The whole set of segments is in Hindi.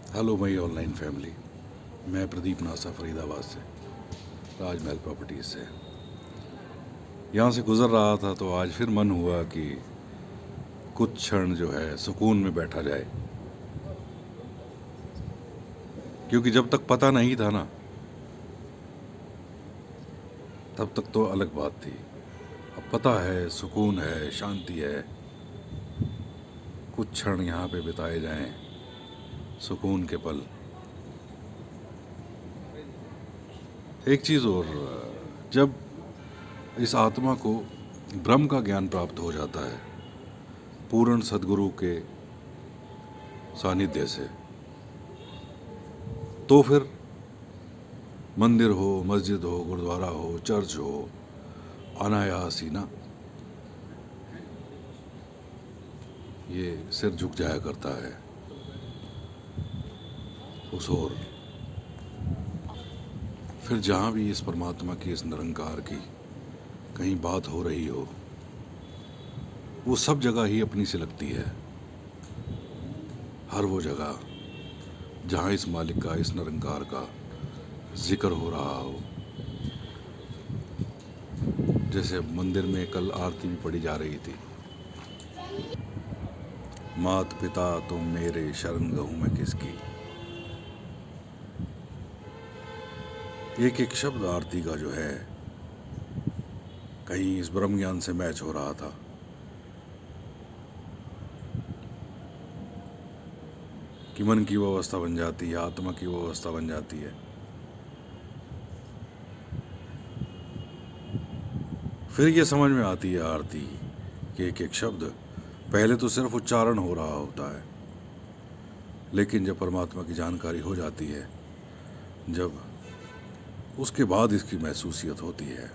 Hello my online family. मैं प्रदीप नासा फरीदाबाद से, राजमहल प्रॉपर्टीज़ से यहाँ से गुज़र रहा था तो आज फिर मन हुआ कि कुछ क्षण जो है सुकून में बैठा जाए, क्योंकि जब तक पता नहीं था ना तब तक तो अलग बात थी। अब पता है, सुकून है, शांति है, कुछ क्षण यहाँ पे बिताए जाएं, सुकून के पल। एक चीज़ और, जब इस आत्मा को ब्रह्म का ज्ञान प्राप्त हो जाता है पूर्ण सदगुरु के सानिध्य से, तो फिर मंदिर हो, मस्जिद हो, गुरुद्वारा हो, चर्च हो, अनायास ही ना ये सिर झुक जाया करता है उस ओर। फिर जहाँ भी इस परमात्मा की, इस निरंकार की कहीं बात हो रही हो, वो सब जगह ही अपनी सी लगती है। हर वो जगह जहाँ इस मालिक का, इस निरंकार का जिक्र हो रहा हो। जैसे मंदिर में कल आरती भी पढ़ी जा रही थी, मात पिता तुम मेरे, शरण गहूँ मैं किसकी। एक एक शब्द आरती का जो है कहीं इस ब्रह्म ज्ञान से मैच हो रहा था कि मन की वो अवस्था बन जाती है, आत्मा की वो अवस्था बन जाती है। फिर ये समझ में आती है आरती कि एक एक शब्द पहले तो सिर्फ उच्चारण हो रहा होता है, लेकिन जब परमात्मा की जानकारी हो जाती है, जब उसके बाद इसकी महसूसियत होती है,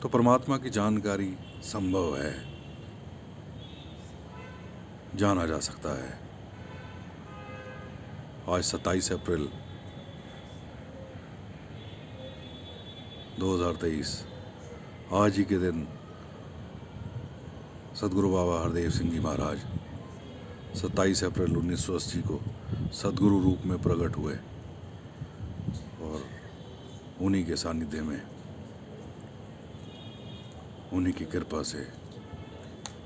तो परमात्मा की जानकारी संभव है, जाना जा सकता है। आज 27 अप्रैल 2023, आज ही के दिन सदगुरु बाबा हरदेव सिंह जी महाराज 27 अप्रैल 1980 को सदगुरु रूप में प्रकट हुए और उन्हीं के सानिध्य में, उन्हीं की कृपा से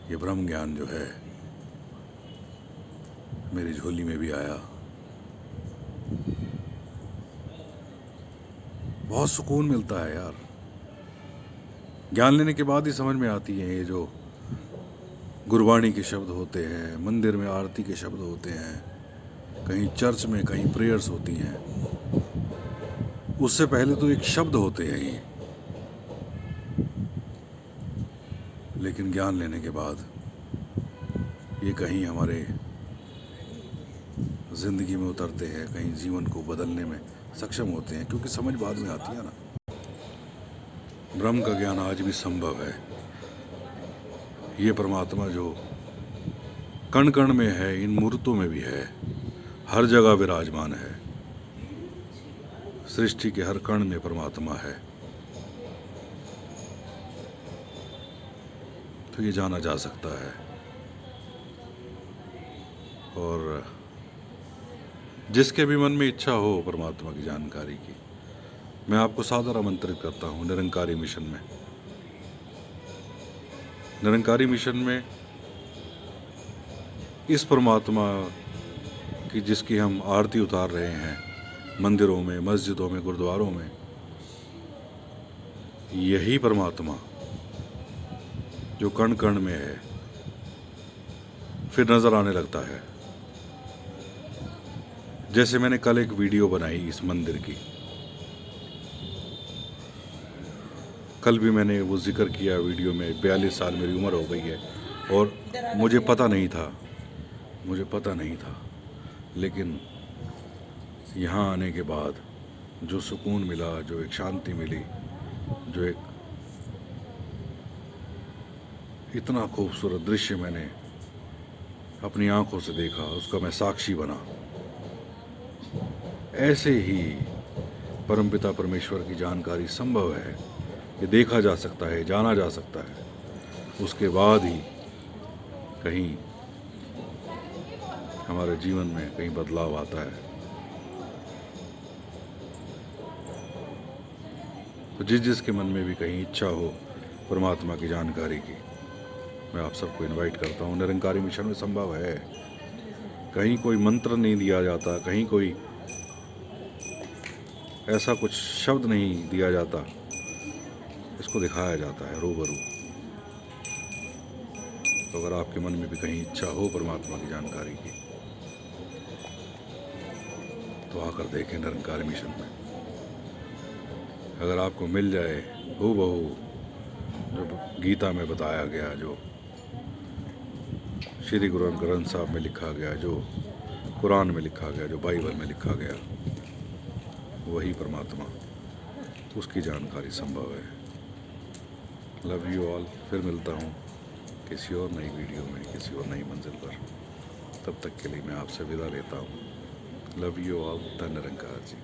ये ब्रह्म ज्ञान जो है मेरी झोली में भी आया। बहुत सुकून मिलता है यार, ज्ञान लेने के बाद ही समझ में आती है ये जो गुरबाणी के शब्द होते हैं, मंदिर में आरती के शब्द होते हैं, कहीं चर्च में कहीं प्रेयर्स होती हैं, उससे पहले तो एक शब्द होते हैं ये, लेकिन ज्ञान लेने के बाद ये कहीं हमारे ज़िंदगी में उतरते हैं, कहीं जीवन को बदलने में सक्षम होते हैं, क्योंकि समझ बाद में आती है ना। ब्रह्म का ज्ञान आज भी संभव है। ये परमात्मा जो कण कण में है, इन मूर्तों में भी है, हर जगह विराजमान है, सृष्टि के हर कण में परमात्मा है, तो ये जाना जा सकता है। और जिसके भी मन में इच्छा हो परमात्मा की जानकारी की, मैं आपको सादर आमंत्रित करता हूँ निरंकारी मिशन में। निरंकारी मिशन में इस परमात्मा की जिसकी हम आरती उतार रहे हैं मंदिरों में, मस्जिदों में, गुरुद्वारों में, यही परमात्मा जो कण कण में है फिर नज़र आने लगता है। जैसे मैंने कल एक वीडियो बनाई इस मंदिर की, कल भी मैंने वो जिक्र किया वीडियो में, 42 साल मेरी उम्र हो गई है और मुझे पता नहीं था, लेकिन यहाँ आने के बाद जो सुकून मिला, जो एक शांति मिली, जो एक इतना खूबसूरत दृश्य मैंने अपनी आंखों से देखा, उसका मैं साक्षी बना। ऐसे ही परमपिता परमेश्वर की जानकारी संभव है, ये देखा जा सकता है, जाना जा सकता है, उसके बाद ही कहीं हमारे जीवन में कहीं बदलाव आता है। तो जिसके मन में भी कहीं इच्छा हो परमात्मा की जानकारी की, मैं आप सबको इनवाइट करता हूँ। निरंकारी मिशन में संभव है। कहीं कोई मंत्र नहीं दिया जाता, कहीं कोई ऐसा कुछ शब्द नहीं दिया जाता, इसको दिखाया जाता है रूबरू। तो अगर आपके मन में भी कहीं इच्छा हो परमात्मा की जानकारी की, तो आकर देखें निरंकारी मिशन में। अगर आपको मिल जाए हूबहू जो गीता में बताया गया, जो श्री गुरु ग्रंथ साहब में लिखा गया, जो कुरान में लिखा गया, जो बाइबल में लिखा गया, वही परमात्मा, उसकी जानकारी संभव है। Love you all. फिर मिलता हूँ किसी और नई वीडियो में, किसी और नई मंजिल पर। तब तक के लिए मैं आपसे विदा लेता हूँ। Love you all. धन निरंकार जी।